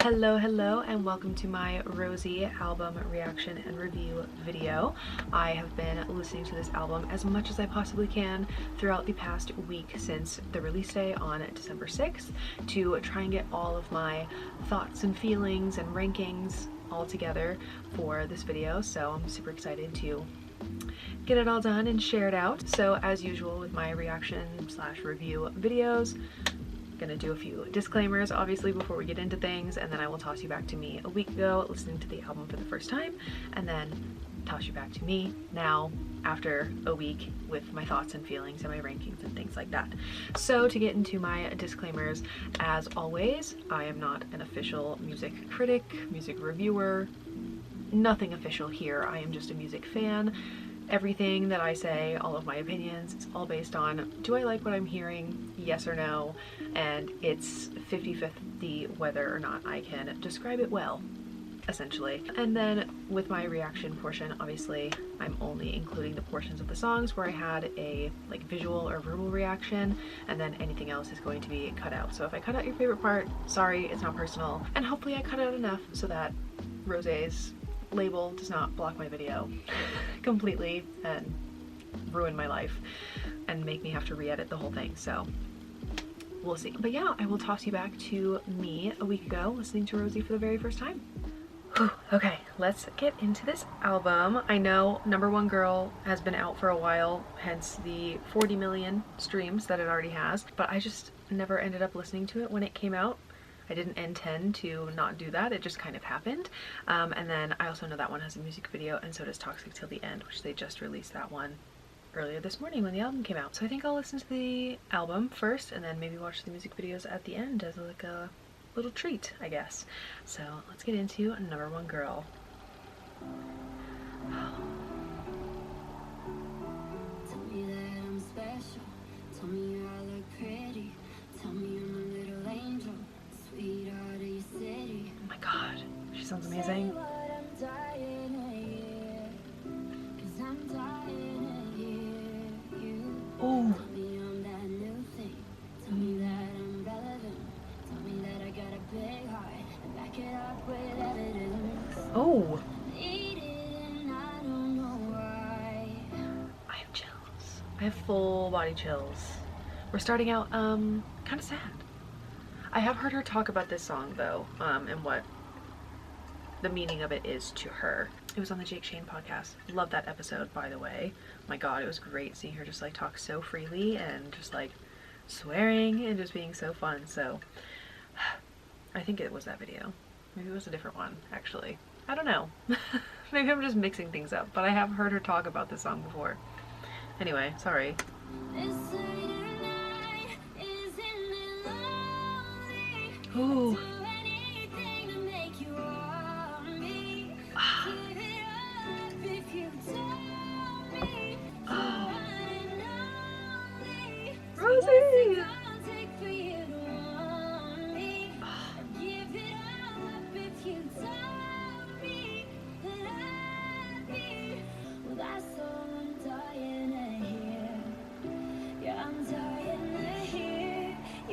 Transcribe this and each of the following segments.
Hello, and welcome to my Rosie album reaction and review video. I have been listening to this album as much as I possibly can throughout the past week since the release day on December 6th to try and get all of my thoughts and feelings and rankings all together for this video. So I'm super excited to get it all done and share it out. So as usual with my reaction slash review videos, gonna do a few disclaimers obviously before we get into things, and then I will toss you back to me a week ago listening to the album for the first time, and then toss you back to me now after a week with my thoughts and feelings and my rankings and things like that. So to get into my disclaimers, as always, I am not an official music critic, music reviewer, nothing official here. I am just a music fan. Everything that I say, all of my opinions, it's all based on, do I like what I'm hearing, yes or no, and it's 50-50 whether or not I can describe it well, essentially. And then with my reaction portion, obviously I'm only including the portions of the songs where I had a like visual or verbal reaction, and then anything else is going to be cut out. So if I cut out your favorite part, sorry, it's not personal, and hopefully I cut out enough so that Rosé's label does not block my video completely and ruin my life and make me have to re-edit the whole thing. So we'll see. But yeah, I will toss you back to me a week ago listening to Rosie for the very first time. Okay, let's get into this album. I know Number One Girl has been out for a while, hence the 40 million streams that it already has, but I just never ended up listening to it when it came out. I didn't intend to not do that, it just kind of happened. And then I also know that one has a music video, and so does Toxic Till the End, which they just released that one earlier this morning when the album came out. So I think I'll listen to the album first and then maybe watch the music videos at the end as like a little treat, I guess. So let's get into Number One Girl. Tell me that I'm special, tell me I look pretty, tell me I'm a little angel. Oh my god, she sounds amazing. Oh. Oh. I have chills. I have full body chills. We're starting out kind of sad. I have heard her talk about this song though, and what the meaning of it is to her. It was on the Jake Shane podcast. Love that episode, by the way. Oh my god, it was great seeing her just like talk so freely and just like swearing and just being so fun. So I think it was that video. Maybe it was a different one, actually. I don't know. Maybe I'm just mixing things up, but I have heard her talk about this song before. Anyway, sorry. Ooh. Oh. Rosie!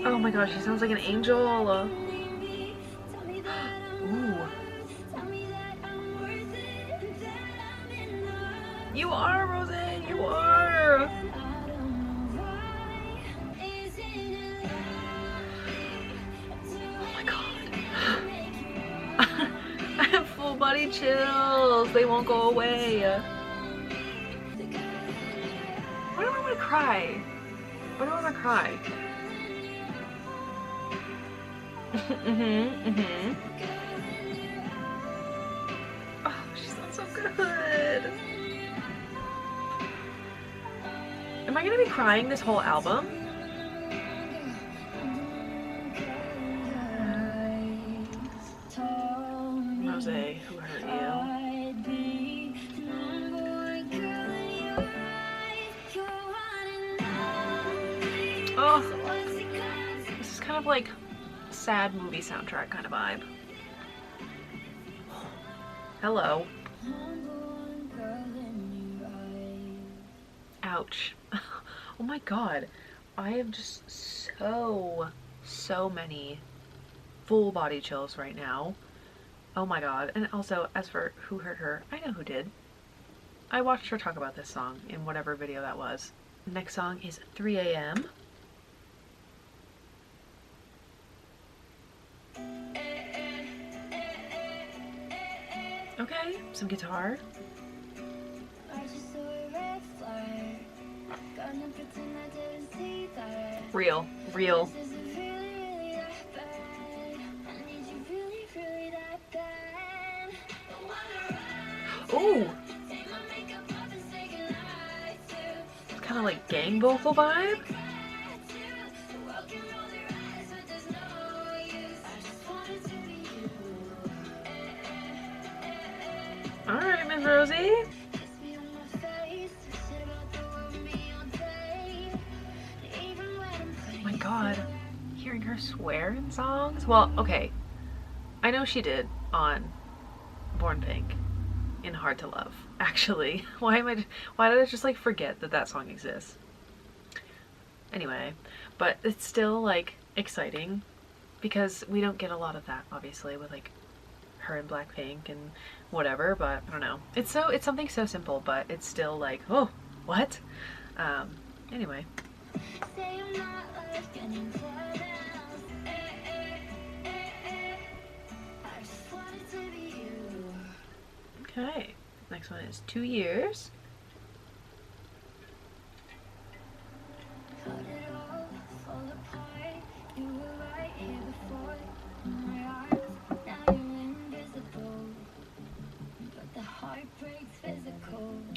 Oh my gosh, she sounds like an angel. Ooh. You are, Rosie, you are. Oh my god. I have full body chills. They won't go away. Why do I want to cry? Why do I want to cry? Oh, she sounds so good. Am I gonna be crying this whole album? Rosé, who hurt you? Oh, this is kind of like sad movie soundtrack kind of vibe. Hello. Ouch. Oh my god. I have just so many full body chills right now. Oh my god. And also, as for who hurt her, I know who did. I watched her talk about this song in whatever video that was. The next song is 3 a.m. Okay, some guitar. Real, real. Ooh! It's kind of like gang vocal vibe. Alright, Miss Rosie. Oh my god. Hearing her swear in songs? Well, okay. I know she did on Born Pink in Hard to Love. Actually, why did I just like forget that that song exists? Anyway, but it's still like exciting because we don't get a lot of that obviously with like her in Blackpink and whatever, but I don't know. It's something so simple, but it's still like, oh, what? Anyway. Okay, next one is 2 years.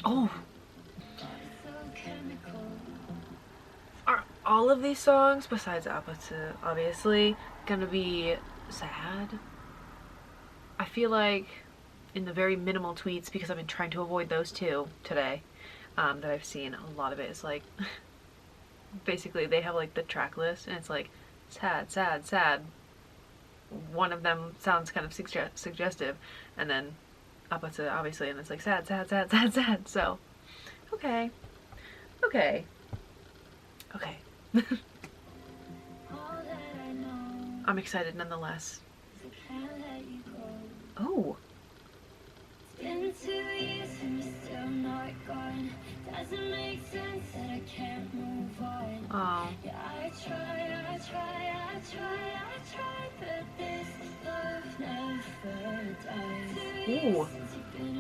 Oh! Are all of these songs, besides Opposite, obviously, gonna be sad? I feel like in the very minimal tweets, because I've been trying to avoid those two today, that I've seen, a lot of it is like, basically they have like the track list, and it's like, sad, sad, sad. One of them sounds kind of suggestive, and then Opposite, obviously, and it's like sad, sad, sad, sad, sad. So, okay, okay, okay. I'm excited nonetheless. Oh. It's been 2 years and you're still not gone. Doesn't make sense that I can't move on. Oh. Yeah, I try, but this love never dies. Ooh.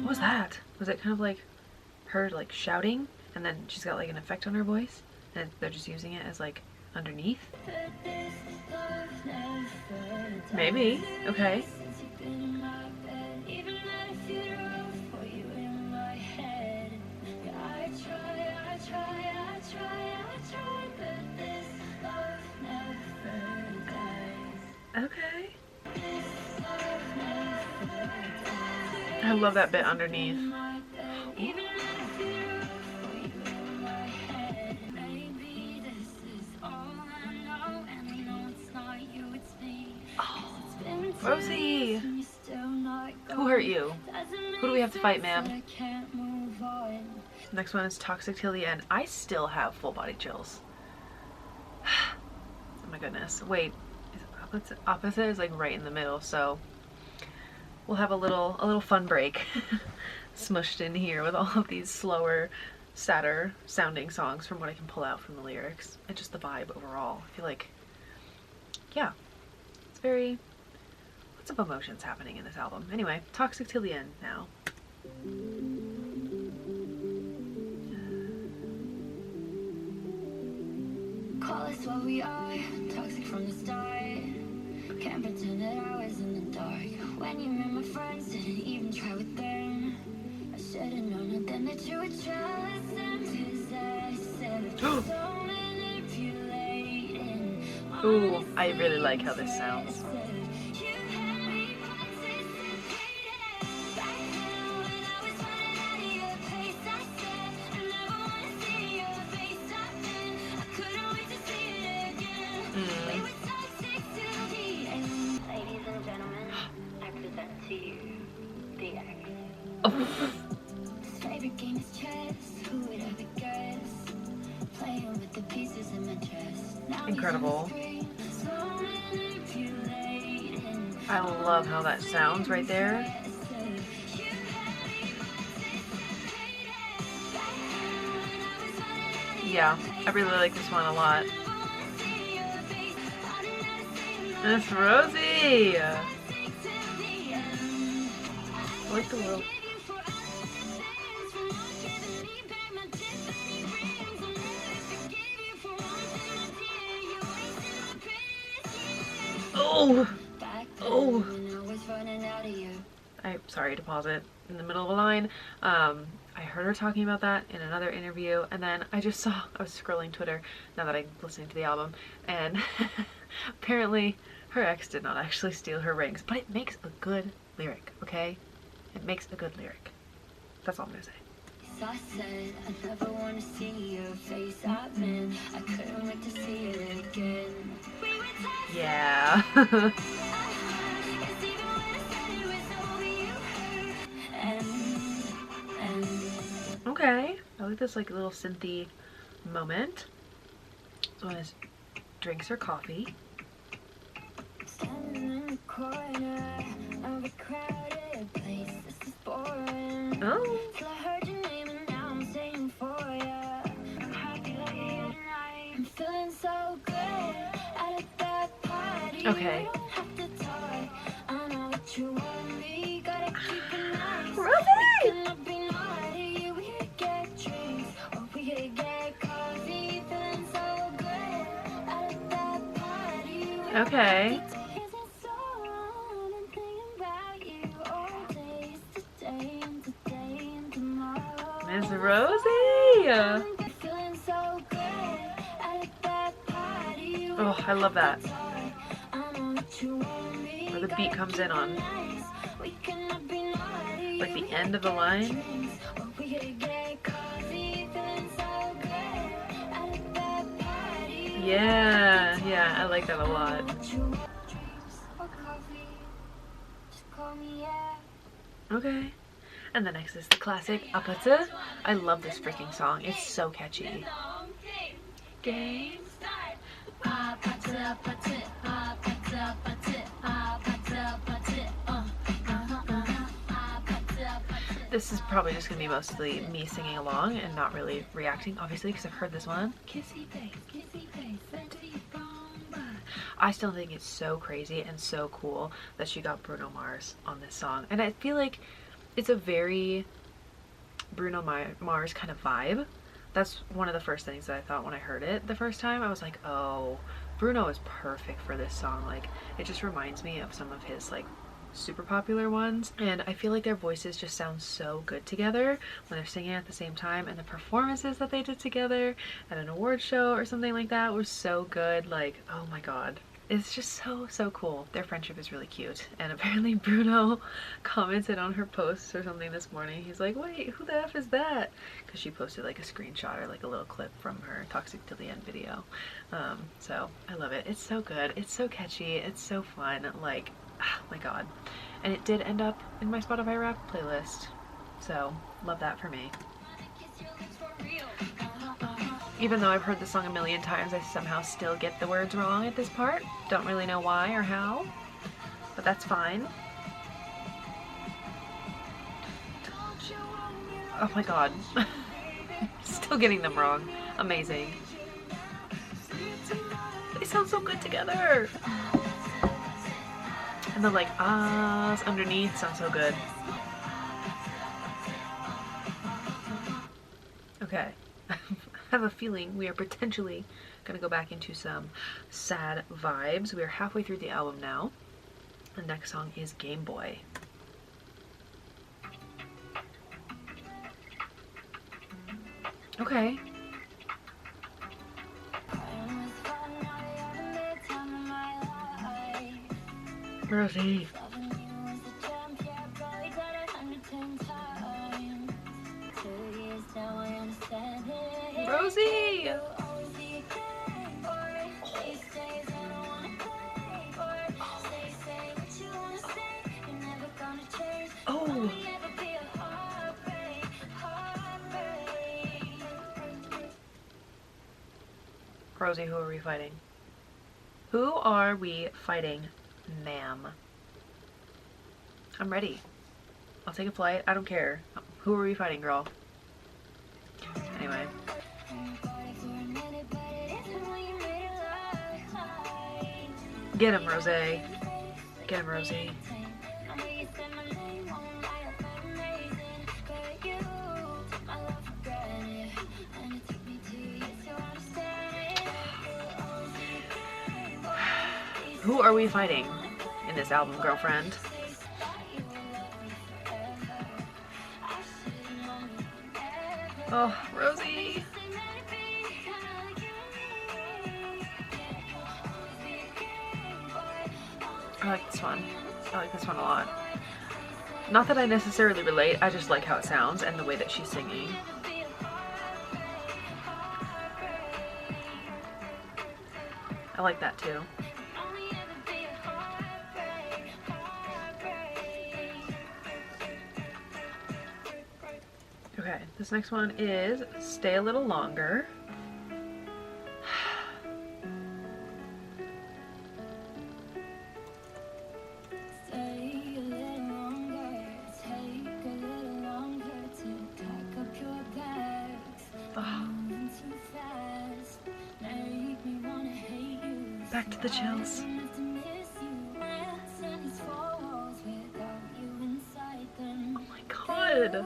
What was that? Was it kind of like her like shouting and then she's got like an effect on her voice and they're just using it as like underneath? Maybe. Okay. Okay. I love that bit underneath. Oh, Rosie! Who hurt you? Who do we have to fight, ma'am? Next one is Toxic Till the End. I still have full body chills. Oh my goodness. Wait. Opposite is like right in the middle, so we'll have a little fun break smushed in here with all of these slower, sadder sounding songs from what I can pull out from the lyrics and just the vibe overall. I feel like, yeah, it's very, lots of emotions happening in this album. Anyway, Toxic Till the End now. Call us what we are, toxic from the start. Can't pretend that I was in the dark. When you met my friends, didn't even try with them. I should've known it then that you would trust them. Cause I said so manipulating. Ooh, I really like how this sounds. Favorite game is chess. Who would ever guess? Playing with the pieces in my dress. Incredible. I love how that sounds right there. Yeah, I really like this one a lot. Miss Rosie! I like the little... Oh! Oh! I'm sorry to pause it in the middle of a line. I heard her talking about that in another interview, and then I was scrolling Twitter now that I'm listening to the album, and apparently her ex did not actually steal her rings, but it makes a good lyric, okay? It makes a good lyric. That's all I'm gonna say. I said I never want to see your face. I couldn't wait to see it again. Yeah. Okay, I like this like little synthy moment. So Liz drinks her coffee. Standing in the corner of a crowded place. This is boring. Oh. Till I heard your name and now I'm singing for ya. I'm happy like tonight. I'm feeling so good at a bad party. Okay. You don't have to talk. I know what you want me. Gotta keep it nice. Rosie! We cannot be naughty. We could get drinks or we could get coffee. Feeling so good at a bad party. Okay. Miss Rosie! Oh, I love that. Where the beat comes in on like the end of the line. Yeah, I like that a lot. Okay. And the next is the classic Apatı. I love this freaking song. It's so catchy. Game start. This is probably just gonna be mostly me singing along and not really reacting, obviously, because I've heard this one. Kissy face, I still think it's so crazy and so cool that she got Bruno Mars on this song. And I feel like it's a very Bruno Mars kind of vibe. That's one of the first things that I thought when I heard it the first time. I was like, oh, Bruno is perfect for this song. Like, it just reminds me of some of his like super popular ones, and I feel like their voices just sound so good together when they're singing at the same time, and the performances that they did together at an award show or something like that was so good. Like, oh my god, it's just so cool. Their friendship is really cute, and apparently Bruno commented on her post or something this morning. He's like, wait, who the F is that? Because she posted like a screenshot or like a little clip from her Toxic Till the End video. So I love it. It's so good. It's so catchy. It's so fun. Like, oh my god. And it did end up in my Spotify Wrapped playlist, so love that for me. Even though I've heard the song a million times, I somehow still get the words wrong at this part. Don't really know why or how, but that's fine. Oh my god. Still getting them wrong. Amazing. They sound so good together. And the like ahs underneath sound so good. Okay. I have a feeling we are potentially gonna go back into some sad vibes. We are halfway through the album now. The next song is Game Boy. Okay. Rosie. Rosie! Oh! Rosie, who are we fighting? Who are we fighting, ma'am? I'm ready. I'll take a flight. I don't care. Who are we fighting, girl? Anyway. Get him, Rose. Get him, Rosie. Who are we fighting in this album, girlfriend? Oh, Rosie. I like this one. I like this one a lot. Not that I necessarily relate, I just like how it sounds and the way that she's singing. I like that too. Okay, this next one is Stay a Little Longer. Back to the chills. Oh my god.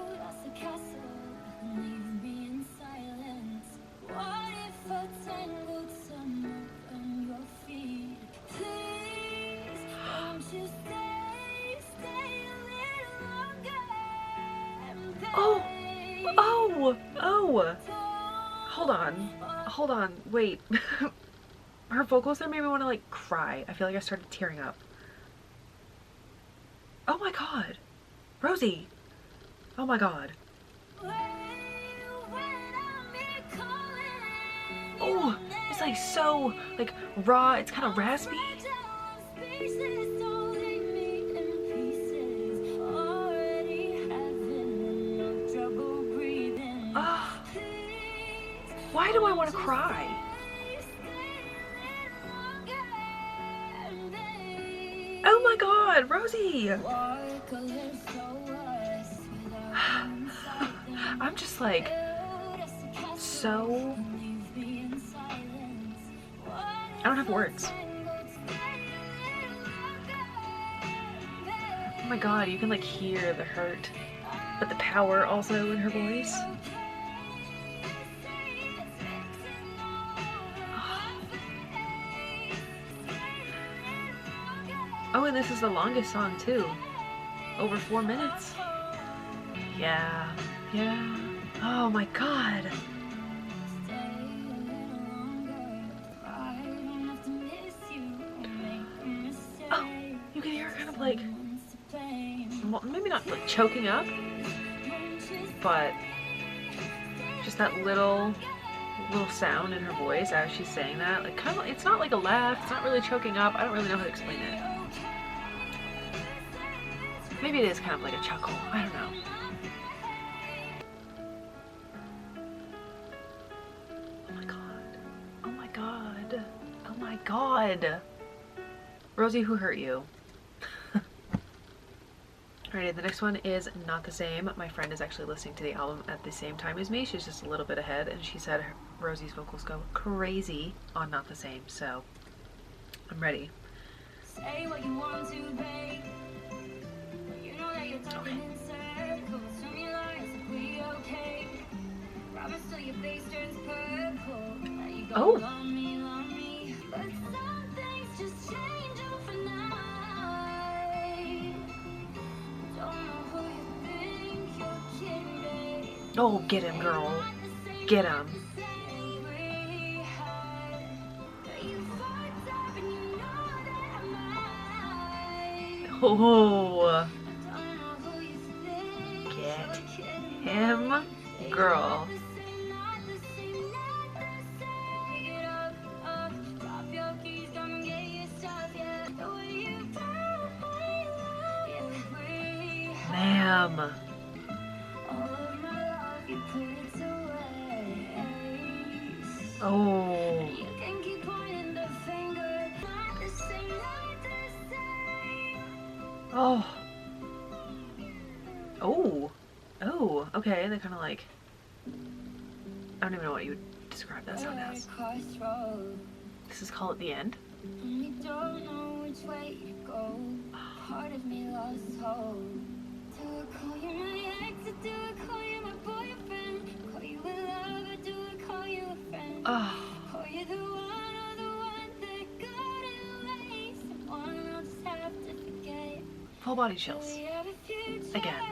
Oh! Oh! Oh! Hold on, wait. Her vocals there made me want to like cry. I feel like I started tearing up. Oh my god. Rosie. Oh my god. Oh, it's like so like raw. It's kind of raspy. Why do I want to cry? Oh my god, Rosie! I'm just like so... I don't have words. Oh my god, you can like hear the hurt, but the power also in her voice. Oh, and this is the longest song too. Over 4 minutes. Yeah, yeah. Oh my god. Oh, you can hear her kind of like, well, maybe not like choking up, but just that little sound in her voice as she's saying that. Like kind of, it's not like a laugh, it's not really choking up. I don't really know how to explain it. Maybe it is kind of like a chuckle. I don't know. Oh my god. Oh my god. Oh my god. Rosie, who hurt you? Alrighty, the next one is Not the Same. My friend is actually listening to the album at the same time as me. She's just a little bit ahead, and she said Rosie's vocals go crazy on Not the Same, so I'm ready. Say what you want to, babe. Okay. Oh! Oh, get him, girl. Get him. Oh. Get him, girl. Ma'am. Oh. Oh. Oh, oh, okay. They kind of like, I don't even know what you would describe that sound as. This is Call It the End. And you don't know which way to go. Part of me lost hope. Do I call you my ex or do I call you my boyfriend? Call you a lover, do I call you a friend? Call you the one or the one that got away? Someone I'll just have to forget. Full body chills. Do we have a future? Again.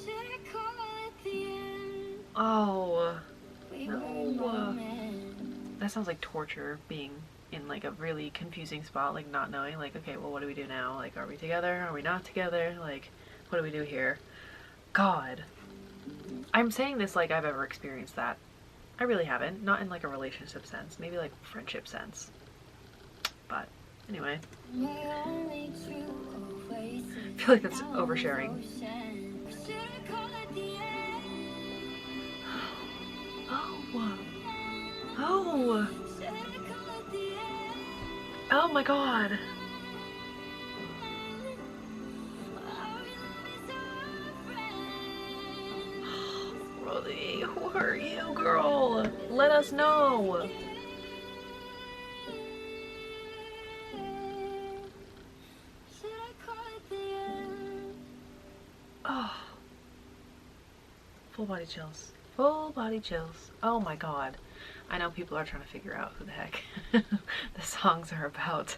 Should I call it the end? Oh, We were no. moments. That sounds like torture, being in like a really confusing spot, like not knowing, like, okay, well, what do we do now? Like, are we together? Are we not together? Like, what do we do here? God. I'm saying this like I've ever experienced that. I really haven't. Not in like a relationship sense. Maybe like friendship sense. But anyway. My only true oasis. I feel like that's oversharing. Should I call it the end? Oh. Oh. Should I call it the end? Oh my god. Rosie, who hurt you, girl? Let us know. Should I call it the end? Oh. Full body chills. Full body chills. Oh my god. I know people are trying to figure out who the heck the songs are about.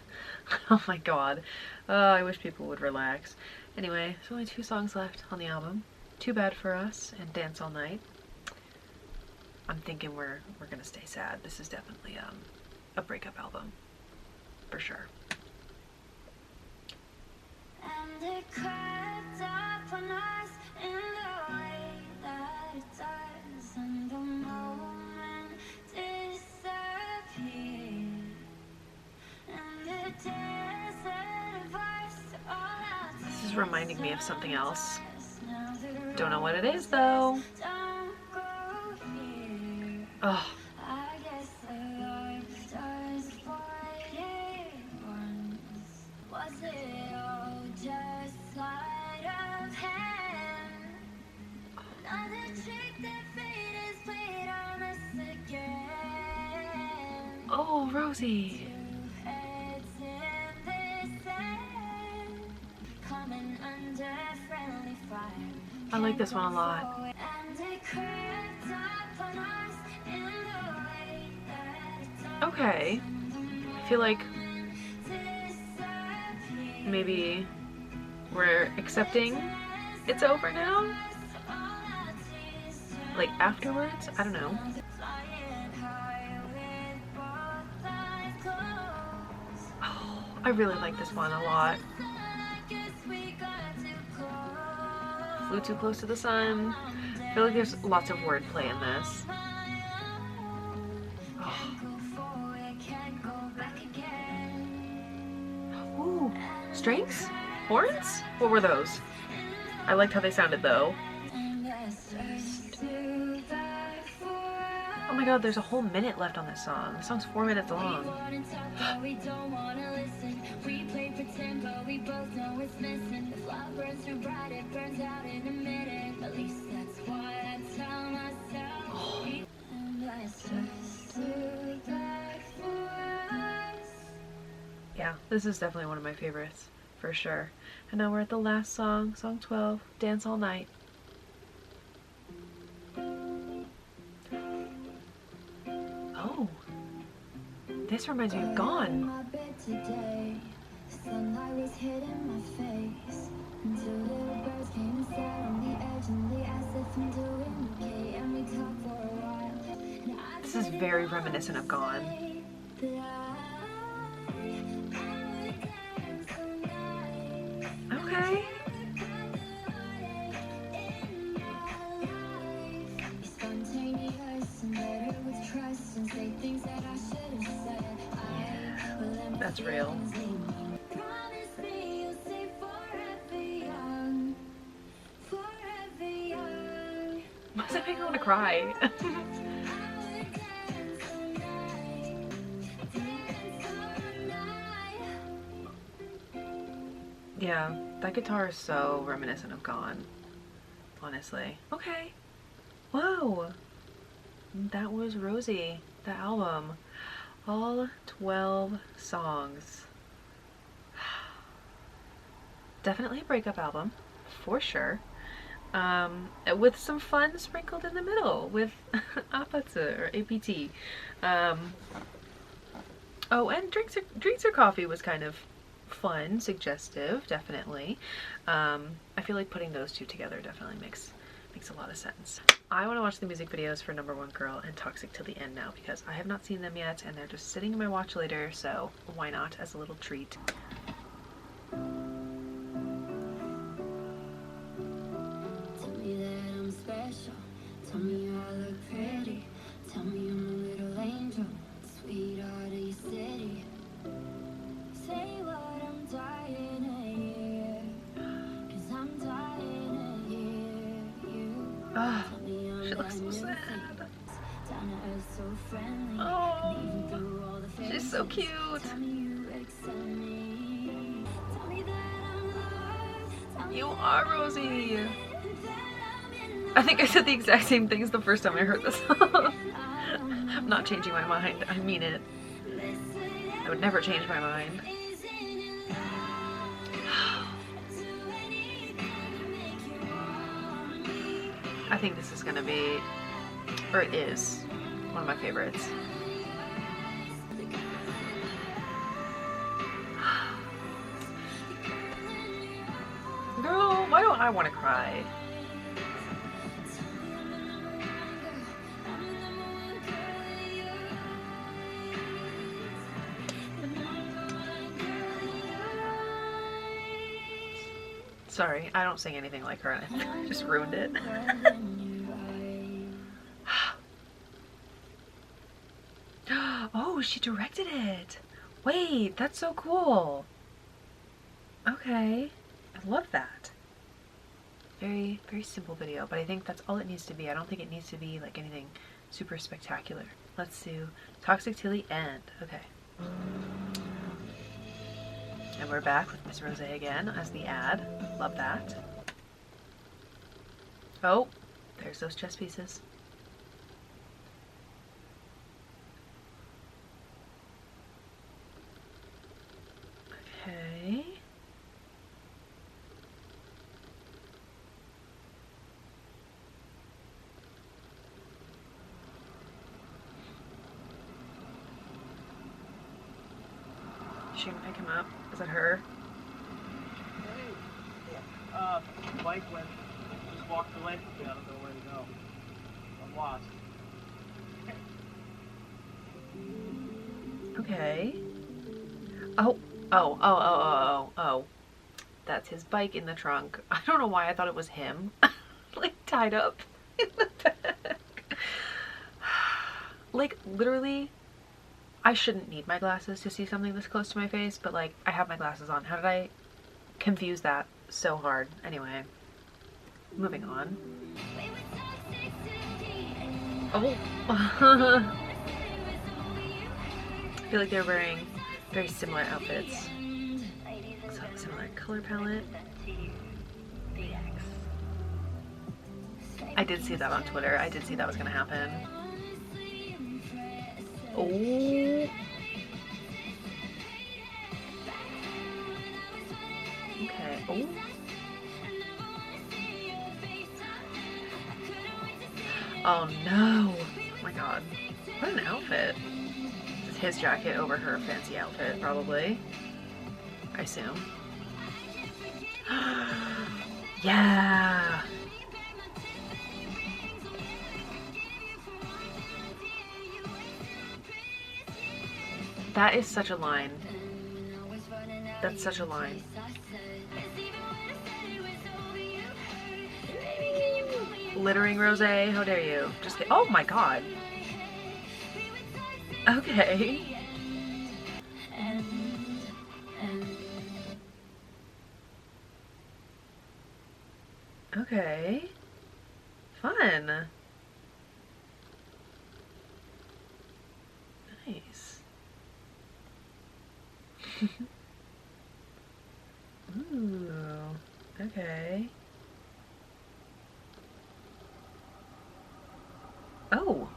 Oh my god. I wish people would relax. Anyway, there's only 2 songs left on the album. Too Bad for Us and Dance All Night. I'm thinking we're gonna stay sad. This is definitely a breakup album. For sure. And it crept up on us in the way that it does, and the moment disappeared. And the desert of us all out. This is reminding me of something else. Don't know what it is though. Don't go here. Oh, I guess the life does what it wants. Was it all just sleight of hand? Another trick that fate has played on us again. oh, Rosie. Two heads in this end, coming under friendly fire. I like this one a lot. And it crept up on us in the way that it does. Okay. I feel like maybe we're accepting it's over now? Like afterwards? I don't know. Oh, I really like this one a lot. Flew Too Close to the Sun. I feel like there's lots of wordplay in this. Oh. Ooh, strings? Horns? What were those? I liked how they sounded though. Oh my god, there's a whole minute left on this song. This song's 4 minutes long. Yeah, this is definitely one of my favorites, for sure. And now we're at the last song, song 12, Dance All Night. Oh, this reminds me of Gone. Sunlight was hitting my face. Two little birds came and sat on the edge, and they asked if I'm doing okay. And we talked for a while. And I This is very reminiscent of Gone. Okay. That's real. Why does that make me want to cry? Yeah, That guitar is so reminiscent of Gone, honestly. Okay. Whoa. That was Rosie, the album. All 12 songs. Definitely a breakup album, for sure. With some fun sprinkled in the middle with Apatsu or APT. Oh, and drinks or coffee was kind of fun, suggestive, definitely. I feel like putting those two together definitely makes a lot of sense. I want to watch the music videos for Number One Girl and Toxic Till the End now because I have not seen them yet and they're just sitting in my watch later, so why not as a little treat. Tell me that I'm special. Tell me I look pretty. Tell me I'm a little angel, sweetheart of your city. Say what I'm dying to hear, 'cause I'm dying to hear you. Tell me I'm She looks so that new sad. thing. Down to earth, so friendly. Oh, And even through all the she's so phases, cute. tell me you accept me. Tell me that I'm loved. Tell me You that are I'm Rosie. worth it, and that I'm in I think I said the exact same things the first time I heard this song. love. I'm not changing my mind. I mean it. I would never change my mind. I think this is gonna be, or it is, one of my favorites. Girl, why don't I want to cry? Sorry, I don't sing anything like her. I just ruined it. Oh, she directed it. Wait, that's so cool. Okay, I love that. Very, very simple video, but I think that's all it needs to be. I don't think it needs to be like anything super spectacular. Let's do Toxic Till the End. Okay. And we're back with Miss Rose again as the ad. Love that. Oh, there's those chess pieces. Okay. Is she gonna pick him up? Is that her? Hey, bike went, just walked away from me. I don't know where to go. I'm lost. Okay. Oh. That's his bike in the trunk. I don't know why I thought it was him. Like tied up in the back. Like literally, I shouldn't need my glasses to see something this close to my face, but like I have my glasses on. How did I confuse that so hard? Anyway, moving on. Oh. I feel like they're wearing very similar outfits. So similar color palette. I did see that on Twitter. I did see that was gonna happen. Oh. Okay. Oh. Oh no. Oh my god. What an outfit. It's his jacket over her fancy outfit, probably. I assume. Yeah. That is such a line. That's such a line. Littering Rose, how dare you? Just get, oh my god. Okay. Okay. Fun. Nice. Ooh. Okay. Oh.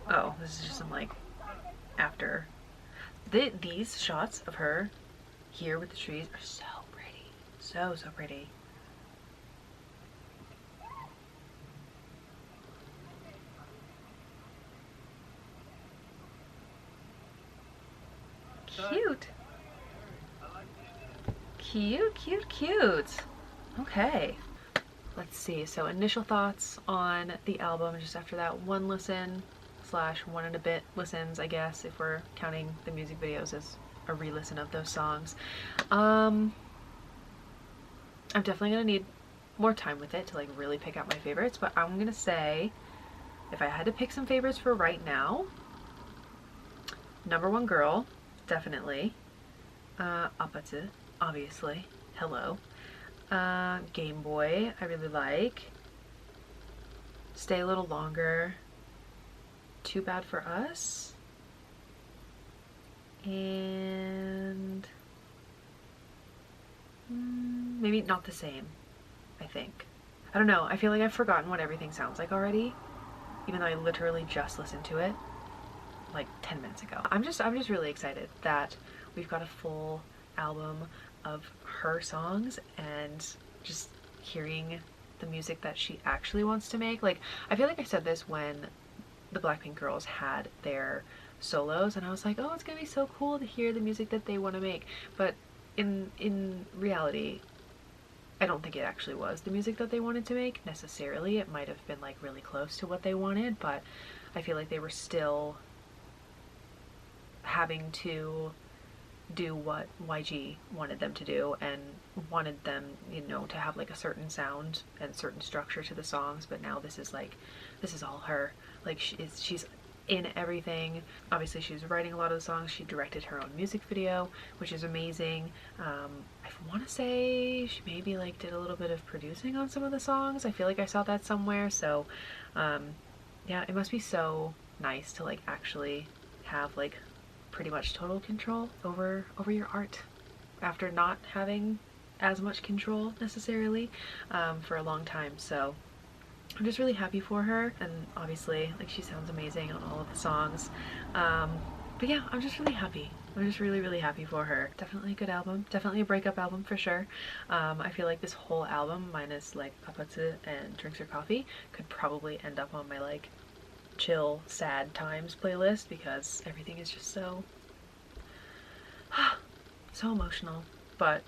Oh, this is just some like after. These shots of her here with the trees are so pretty. So, so pretty. Cute. Cute, cute, cute. Okay. Let's see. So initial thoughts on the album just after that one listen / one and a bit listens, I guess, if we're counting the music videos as a re-listen of those songs. I'm definitely gonna need more time with it to like really pick out my favorites, but I'm gonna say if I had to pick some favorites for right now, Number One Girl, definitely. Apatı, obviously. Hello. Game Boy, I really like. Stay a Little Longer. Too Bad for Us. And maybe Not the Same, I think. I don't know, I feel like I've forgotten what everything sounds like already, even though I literally just listened to it like 10 minutes ago. I'm just really excited that we've got a full album of her songs and just hearing the music that she actually wants to make. Like, I feel like I said this when the Blackpink girls had their solos and I was like, oh, it's gonna be so cool to hear the music that they want to make, but in reality I don't think it actually was the music that they wanted to make necessarily. It might have been like really close to what they wanted, but I feel like they were still having to do what YG wanted them to do and wanted them, you know, to have like a certain sound and certain structure to the songs. But now this is all her. Like, she's in everything. Obviously she's writing a lot of the songs. She directed her own music video, which is amazing. I want to say she maybe like did a little bit of producing on some of the songs. I feel like I saw that somewhere. So yeah, it must be so nice to like actually have like pretty much total control over your art after not having as much control necessarily for a long time. So I'm just really happy for her, and obviously like she sounds amazing on all of the songs. But yeah, I'm just really happy. I'm just really happy for her. Definitely a good album. Definitely a breakup album for sure. I feel like this whole album minus like Apatı and Drinks or Coffee could probably end up on my like chill sad times playlist because everything is just so so emotional. But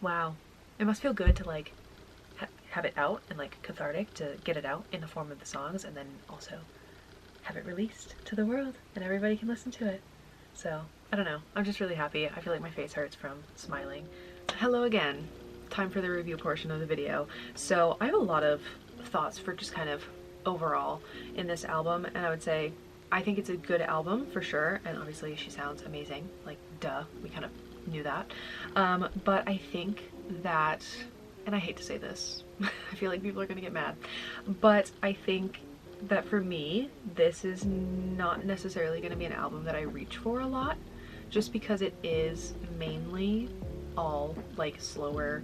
wow, it must feel good to like have it out and like cathartic to get it out in the form of the songs and then also have it released to the world and everybody can listen to it. So I don't know, I'm just really happy. I feel like my face hurts from smiling. Hello again. Time for the review portion of the video. So I have a lot of thoughts for just kind of overall in this album, and I would say I think it's a good album for sure, and obviously she sounds amazing, like duh, we kind of knew that. But I think that, and I hate to say this, I feel like people are gonna get mad, but I think that for me this is not necessarily gonna be an album that I reach for a lot, just because it is mainly all like slower,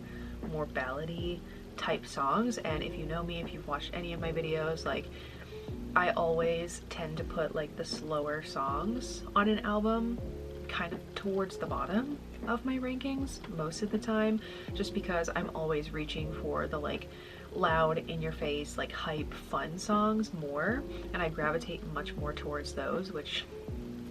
more ballady type songs. And if you know me, if you've watched any of my videos, like I always tend to put like the slower songs on an album kind of towards the bottom of my rankings most of the time, just because I'm always reaching for the like loud, in your face, like hype, fun songs more, and I gravitate much more towards those, which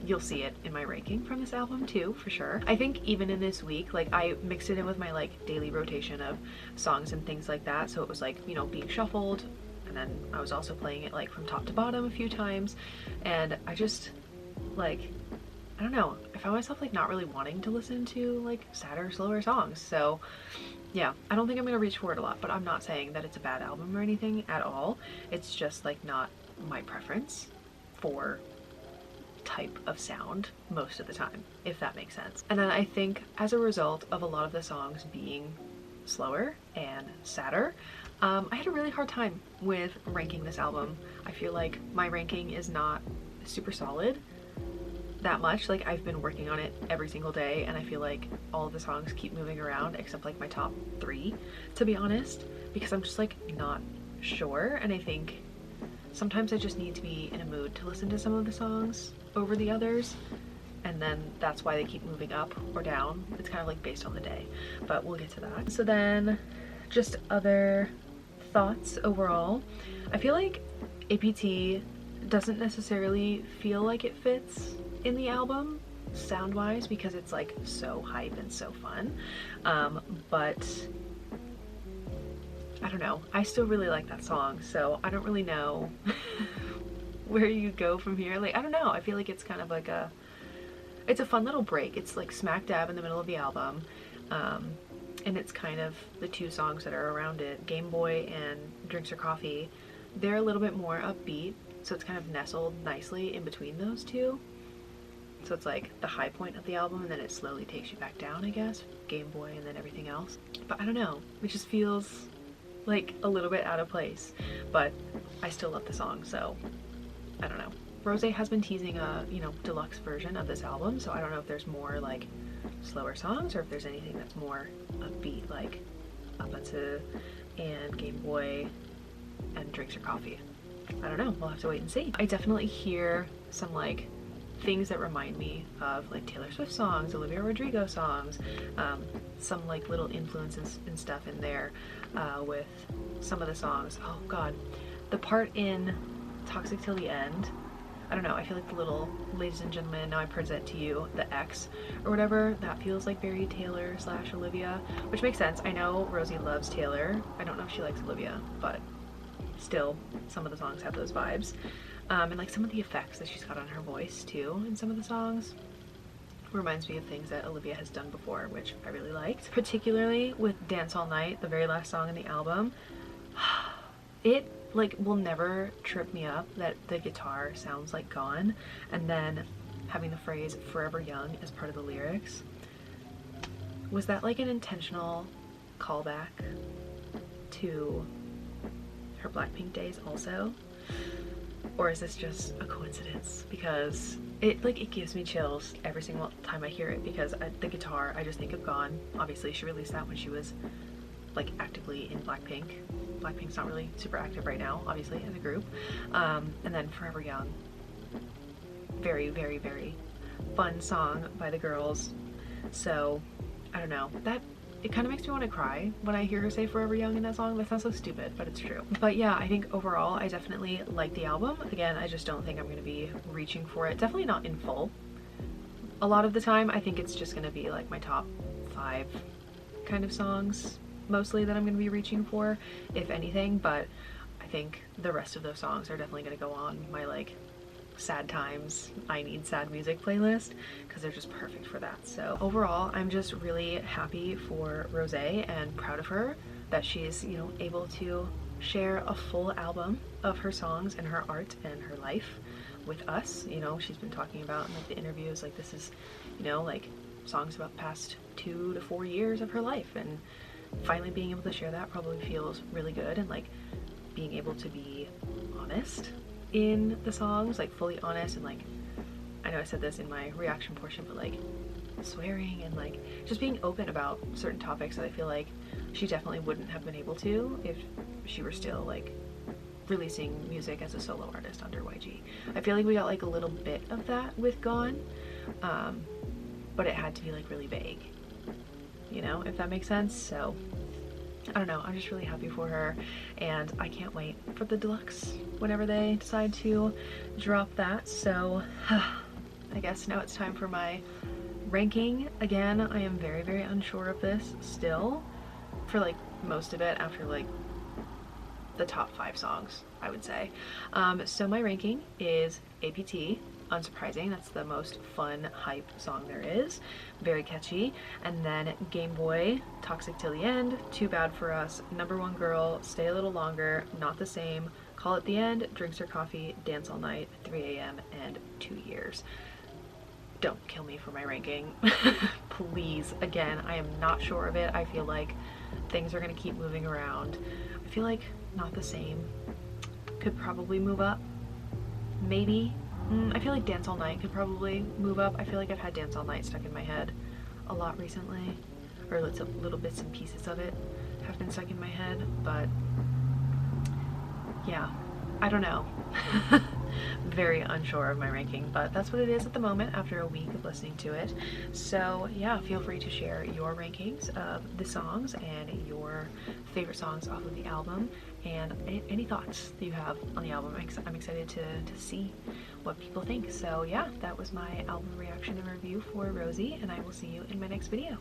you'll see it in my ranking from this album too, for sure. I think even in this week, like I mixed it in with my like daily rotation of songs and things like that, so it was like, you know, being shuffled, and then I was also playing it like from top to bottom a few times, and I just like, I don't know, I found myself like not really wanting to listen to like sadder, slower songs. So yeah, I don't think I'm gonna reach for it a lot, but I'm not saying that it's a bad album or anything at all. It's just like not my preference for type of sound most of the time, if that makes sense. And then I think as a result of a lot of the songs being slower and sadder, I had a really hard time with ranking this album. I feel like my ranking is not super solid that much. Like, I've been working on it every single day, and I feel like all of the songs keep moving around except like my top 3, to be honest, because I'm just like not sure. And I think sometimes I just need to be in a mood to listen to some of the songs over the others, and then that's why they keep moving up or down. It's kind of like based on the day, but we'll get to that. So then just other thoughts overall. I feel like APT doesn't necessarily feel like it fits in the album sound wise because it's like so hype and so fun, but I don't know, I still really like that song, so I don't really know where you go from here. Like, I don't know, I feel like it's kind of like it's a fun little break. It's like smack dab in the middle of the album, and it's kind of the 2 songs that are around it, Game Boy and Drinks or Coffee. They're a little bit more upbeat, so it's kind of nestled nicely in between those 2. So it's like the high point of the album, and then it slowly takes you back down, I guess. Game Boy and then everything else. But I don't know, it just feels like a little bit out of place, but I still love the song, so I don't know. Rose has been teasing a, you know, deluxe version of this album, so I don't know if there's more like slower songs or if there's anything that's more upbeat, like Up Unto and Game Boy and Drinks or Coffee. I don't know, we'll have to wait and see. I definitely hear some like things that remind me of like Taylor Swift songs, Olivia Rodrigo songs, some like little influences and stuff in there with some of the songs. Oh god, the part in Toxic Till the End, I don't know, I feel like the little ladies and gentlemen, now I present to you the X or whatever, that feels like very Taylor / Olivia, which makes sense. I know Rosie loves Taylor. I don't know if she likes Olivia, but still, some of the songs have those vibes. And like some of the effects that she's got on her voice too in some of the songs reminds me of things that Olivia has done before, which I really liked. Particularly with Dance All Night, the very last song in the album. It like will never trip me up that the guitar sounds like Gone, and then having the phrase Forever Young as part of the lyrics. Was that like an intentional callback to her Blackpink days also? Or is this just a coincidence? Because it gives me chills every single time I hear it, because the guitar, I just think of Gone. Obviously she released that when she was like actively in Blackpink. Blackpink's not really super active right now, obviously, as a group. And then Forever Young. Very, very, very fun song by the girls. So, I don't know. It kind of makes me want to cry when I hear her say Forever Young in that song. That sounds so stupid, but it's true. But yeah, I think overall I definitely like the album. Again, I just don't think I'm going to be reaching for it. Definitely not in full. A lot of the time, I think it's just going to be like my top 5 kind of songs mostly that I'm going to be reaching for, if anything. But I think the rest of those songs are definitely going to go on my like sad times, I need sad music playlist, because they're just perfect for that. So overall, I'm just really happy for Rose and proud of her that she's, you know, able to share a full album of her songs and her art and her life with us. You know, she's been talking about in like the interviews, like this is, you know, like songs about the past 2 to 4 years of her life, and finally being able to share that probably feels really good. And like being able to be honest in the songs, like fully honest, and like, I know I said this in my reaction portion, but like swearing and like just being open about certain topics that I feel like she definitely wouldn't have been able to if she were still like releasing music as a solo artist under YG. I feel like we got like a little bit of that with Gone, but it had to be like really vague, you know, if that makes sense. So I don't know, I'm just really happy for her, and I can't wait for the deluxe whenever they decide to drop that. So I guess now it's time for my ranking. Again, I am very, very unsure of this still for like most of it after like the top 5 songs, I would say. So my ranking is APT, unsurprising, that's the most fun hype song there is, very catchy. And then Game Boy, Toxic Till the End, Too Bad for Us, Number One Girl, Stay a Little Longer, Not the Same, Call It the End, Drinks or Coffee, Dance All Night, 3 AM, and 2 Years. Don't kill me for my ranking. Please. Again, I am not sure of it. I feel like things are going to keep moving around. I feel like Not the Same could probably move up, maybe, I feel like Dance All Night could probably move up. I feel like I've had Dance All Night stuck in my head a lot recently, or little bits and pieces of it have been stuck in my head, but yeah, I don't know. Very unsure of my ranking, but that's what it is at the moment after a week of listening to it. So yeah, feel free to share your rankings of the songs and your favorite songs off of the album, and any thoughts that you have on the album. I'm excited to see what people think. So yeah, that was my album reaction and review for Rosie, and I will see you in my next video.